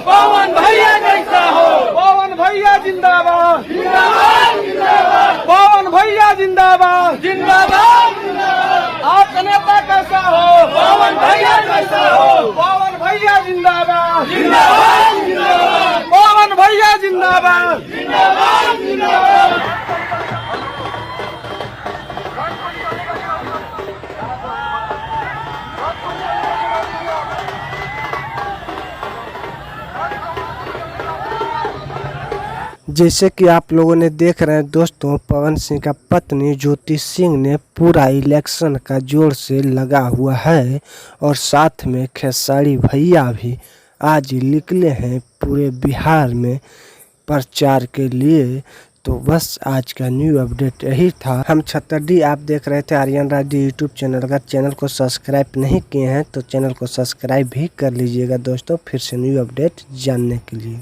पवन भैया जैसा हो। पवन भैया जिंदाबाद जिंदाबाद जिंदाबाद पवन भैया जिंदाबाद। जिंदाबाद जिंदाबाद। आपका नेता कैसा हो? पवन भैया जैसा हो। पवन भैया जिंदाबाद जिंदाबाद जिंदाबाद पवन भैया जिंदाबाद। जिंदाबाद जिंदाबाद। जैसे कि आप लोगों ने देख रहे हैं दोस्तों, पवन सिंह का पत्नी ज्योति सिंह ने पूरा इलेक्शन का जोर से लगा हुआ है और साथ में खेसारी भैया भी आज निकले हैं पूरे बिहार में प्रचार के लिए। तो बस आज का न्यू अपडेट यही था। हम छतरडी आप देख रहे थे आर्यन राज यूट्यूब चैनल। अगर चैनल को सब्सक्राइब नहीं किए हैं तो चैनल को सब्सक्राइब भी कर लीजिएगा दोस्तों, फिर से न्यू अपडेट जानने के लिए।